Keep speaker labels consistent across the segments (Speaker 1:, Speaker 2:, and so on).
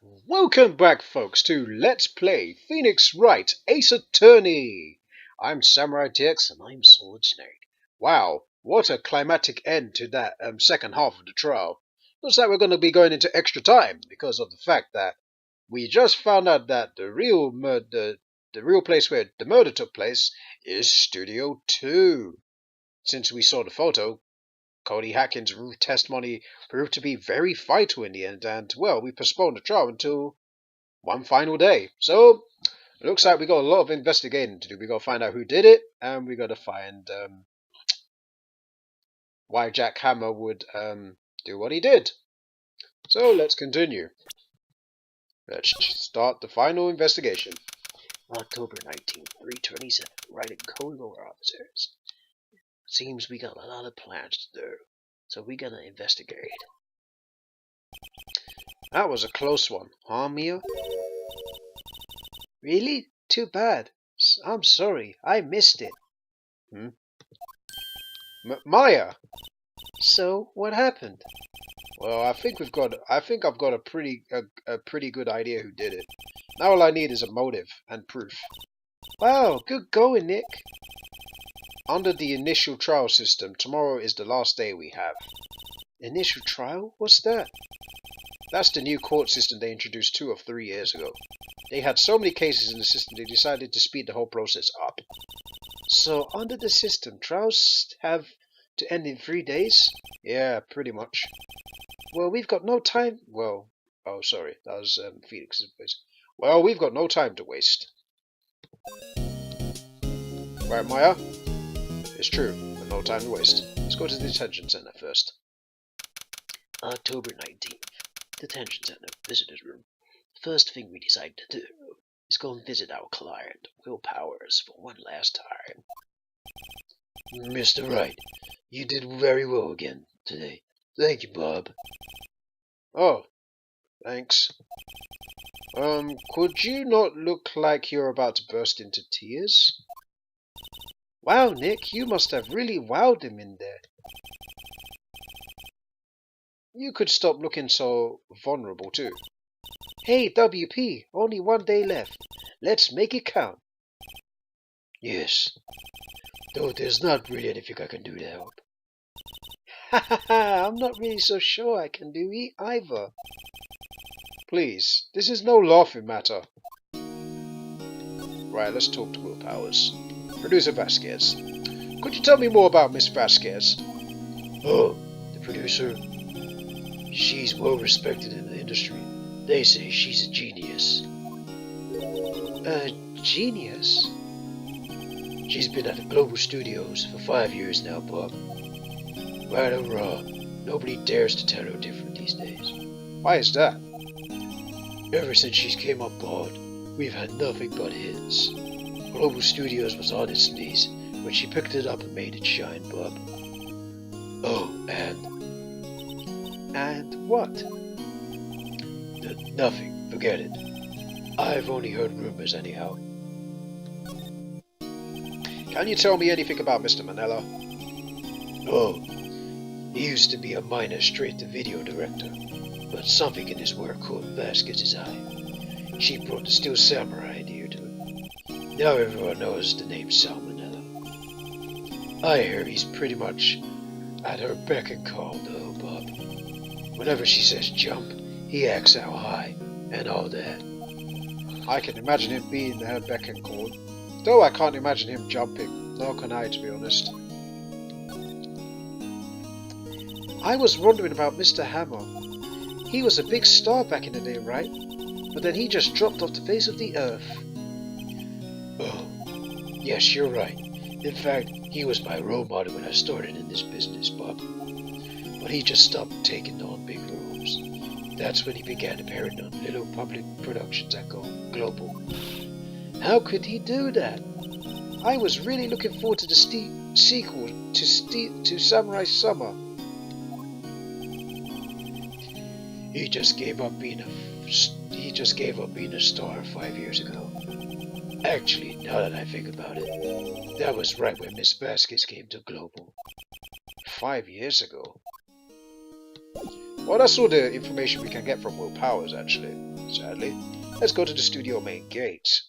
Speaker 1: Welcome back, folks, to Let's Play Phoenix Wright Ace Attorney. I'm SamuraiT-X and I'm Solid Snake. Wow, what a climatic end to that second half of the trial. Looks like we're going to be going into extra time because of the fact that we just found out that the real place where the murder took place is Studio 2. Since we saw the photo, Cody Hackins' testimony proved to be very vital in the end, and, well, we postponed the trial until one final day. So, it looks like we got a lot of investigating to do. We got to find out who did it, and we got to find why Jack Hammer would do what he did. So, let's continue. Let's start the final investigation. October 19th, 3:27. Wright and co-law officers. Seems we got a lot of plans to do, so we gotta investigate. That was a close one, huh, Mia? Really? Too bad. I'm sorry, I missed it. Maya. So what happened? Well, I think I've got a pretty good idea who did it. Now all I need is a motive and proof. Wow, good going, Nick. Under the initial trial system, tomorrow is the last day we have. Initial trial? What's that? That's the new court system they introduced 2 or 3 years ago. They had so many cases in the system they decided to speed the whole process up. So under the system, trials have to end in 3 days? Yeah, pretty much. Well, we've got no time. Well, oh sorry, that was Felix's voice. Well, we've got no time to waste. Right, Maya? It's true, but no time to waste. Let's go to the detention center first. October 19th. Detention center, visitor's room. The first thing we decide to do is go and visit our client, Will Powers, for one last time. Mr. Wright, you did very well again today. Thank you, Bob. Oh, thanks. Could you not look like you're about to burst into tears? Wow, Nick, you must have really wowed him in there. You could stop looking so vulnerable too. Hey, WP, only 1 day left. Let's make it count. Yes. Though there's not really anything I can do to help. Ha ha ha, I'm not really so sure I can do it either. Please, this is no laughing matter. Right, let's talk to Will Powers. Producer Vasquez. Could you tell me more about Miss Vasquez? Oh, the producer? She's well respected in the industry. They say she's a genius. A genius? She's been at the Global Studios for 5 years now, Bob. Right or wrong, nobody dares to tell her different these days. Why is that? Ever since she came on board, we've had nothing but hits. Global Studios was on its knees when she picked it up and made it shine, Bob. Oh, and what? Nothing. Forget it. I've only heard rumors anyhow. Can you tell me anything about Mr. Manella? Oh, he used to be a minor straight-to-video director, but something in his work caught Vasquez's eye. She brought the Steel Samurai idea to him. Now everyone knows the name Sal Manella. I hear he's pretty much at her beck and call, though, Bob. Whenever she says jump, he acts out high, and all that. I can imagine him being her beck and call, though I can't imagine him jumping. Nor can I, to be honest. I was wondering about Mr. Hammer. He was a big star back in the day, right? But then he just dropped off the face of the earth. Oh, yes, you're right. In fact, he was my role model when I started in this business, Bob. But he just stopped taking on big roles. That's when he began appearing on little public productions that go global. How could he do that? I was really looking forward to the sequel to Samurai Summer. He just gave up being a star 5 years ago. Actually, now that I think about it, that was right when Miss Vasquez came to Global. 5 years ago? Well, that's all the information we can get from Will Powers, actually. sadly. Let's go to the studio main gate.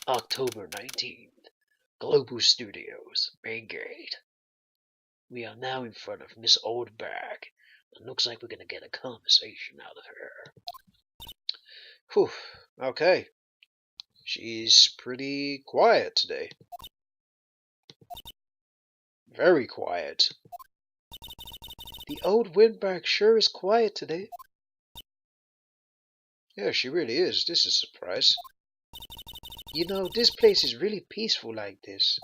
Speaker 1: October 19th. Global Studios, main gate. We are now in front of Miss Oldbag. It looks like we're gonna get a conversation out of her. Whew, okay. She's pretty quiet today. Very quiet. The old windbag sure is quiet today. Yeah, she really is. This is a surprise. You know, this place is really peaceful like this.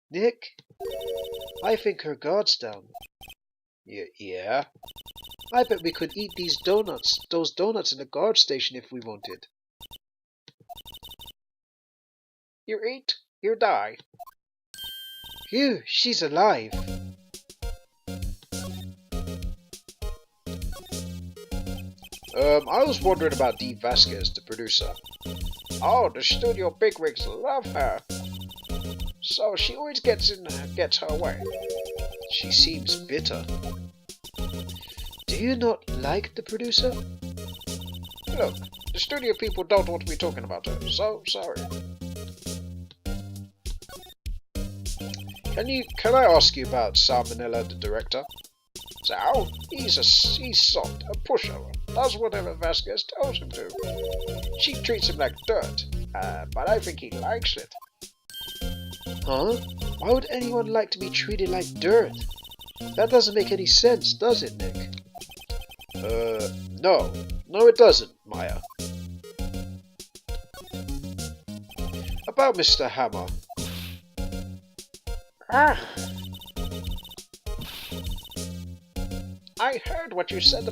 Speaker 1: Nick, I think her guard's down. Yeah. I bet we could eat those donuts in the guard station if we wanted. You eat, you die. Phew, she's alive. I was wondering about Dee Vasquez, the producer. Oh, the studio bigwigs love her. So she always gets her way. She seems bitter. Do you not like the producer? Look, the studio people don't want to be talking about her, so sorry. Can I ask you about Salmonella, the director? Sal, he's soft, a pushover, does whatever Vasquez tells him to. She treats him like dirt, but I think he likes it. Huh? Why would anyone like to be treated like dirt? That doesn't make any sense, does it, Nick? No. No, it doesn't, Maya. About Mr. Hammer. I heard what you said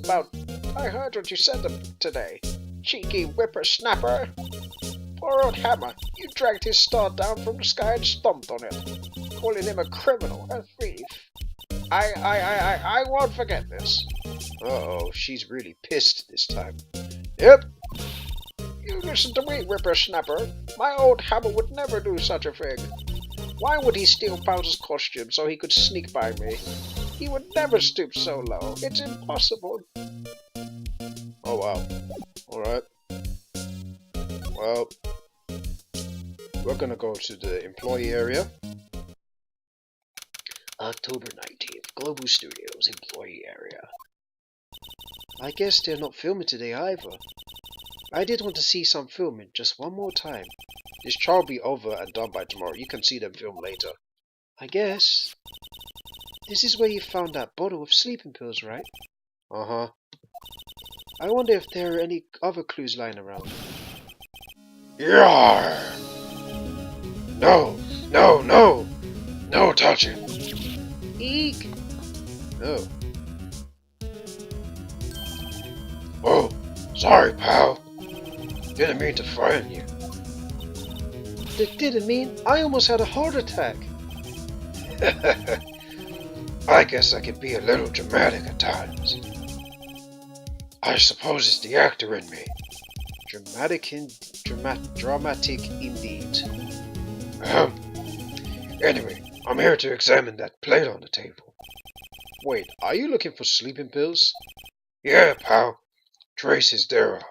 Speaker 1: today. Cheeky whippersnapper. Poor old Hammer, you dragged his star down from the sky and stomped on it, calling him a criminal, a thief. I won't forget this. Uh-oh, she's really pissed this time. Yep. You listen to me, whippersnapper. My old Hammer would never do such a thing. Why would he steal Bowser's costume so he could sneak by me? He would never stoop so low. It's impossible. Oh wow. Alright. Well, we're gonna go to the employee area. October 19th, Global Studios employee area. I guess they're not filming today either. I did want to see some filming just one more time. This trial will be over and done by tomorrow. You can see them film later. I guess. This is where you found that bottle of sleeping pills, right? Uh-huh. I wonder if there are any other clues lying around. Yarr! No! No! No! No touching! Eek! No. Oh, sorry, pal. Didn't mean to frighten you. That didn't mean I almost had a heart attack. I guess I can be a little dramatic at times. I suppose it's the actor in me. Dramatic indeed. Anyway, I'm here to examine that plate on the table. Wait, are you looking for sleeping pills? Yeah, pal. Traces thereof.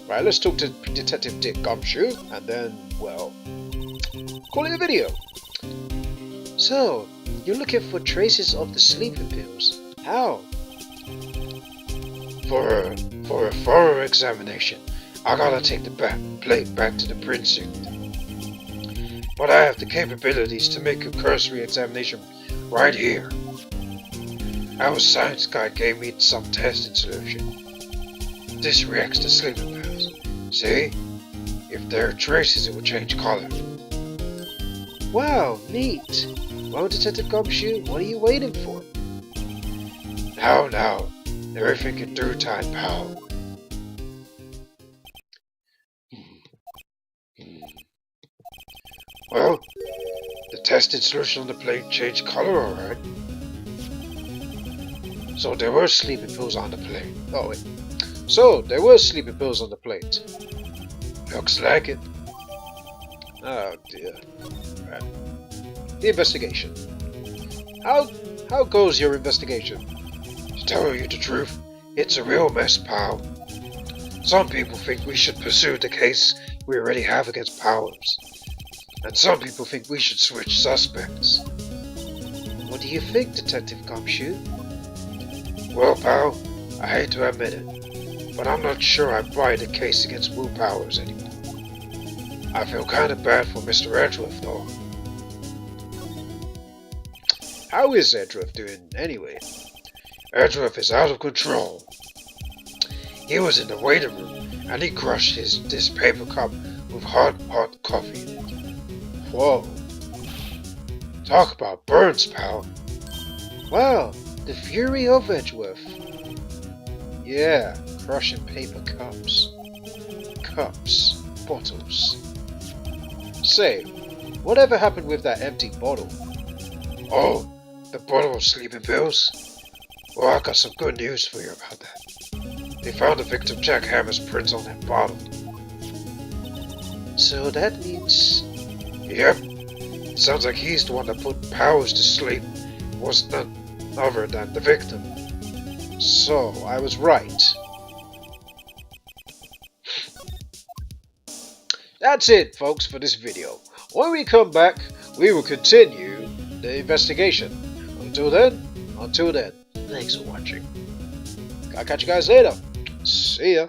Speaker 1: Right, let's talk to Detective Dick Gumshoe, and then, well, call it a video. So, you're looking for traces of the sleeping pills. How? For a thorough examination, I gotta take the plate back to the precinct. But I have the capabilities to make a cursory examination right here. Our science guy gave me some testing solution. This reacts to sleeping pills. See? If there are traces, it will change color. Wow, neat. Well, Detective Gumshoe, what are you waiting for? Now. Everything in due time, pal. Well, the tested solution on the plate changed color, alright. So there were sleeping pills on the plate. Oh wait. So there were sleeping pills on the plate. Looks like it. Oh dear. Right. The investigation. How goes your investigation?
Speaker 2: To tell you the truth, it's a real mess, pal. Some people think we should pursue the case we already have against Powers. And some people think we should switch suspects.
Speaker 1: What do you think, Detective Gumshoe?
Speaker 2: Well, pal, I hate to admit it, but I'm not sure I buy the case against Wu Powers anymore. I feel kinda bad for Mr. Edgeworth, though.
Speaker 1: How is Edgeworth doing, anyway?
Speaker 2: Edgeworth is out of control. He was in the waiting room, and he crushed this paper cup with hot coffee.
Speaker 1: Whoa.
Speaker 2: Talk about burns, pal.
Speaker 1: Wow, the fury of Edgeworth. Yeah, crushing paper cups. Cups. Bottles. Say, whatever happened with that empty bottle?
Speaker 2: Oh, the bottle of sleeping pills? Well, I got some good news for you about that. They found the victim Jack Hammer's prints on that bottle.
Speaker 1: So that means...
Speaker 2: Yep. Sounds like he's the one that put Powers to sleep. Was none other than the victim.
Speaker 1: So, I was right. That's it, folks, for this video. When we come back, we will continue the investigation. Until then, thanks for watching. I'll catch you guys later. See ya.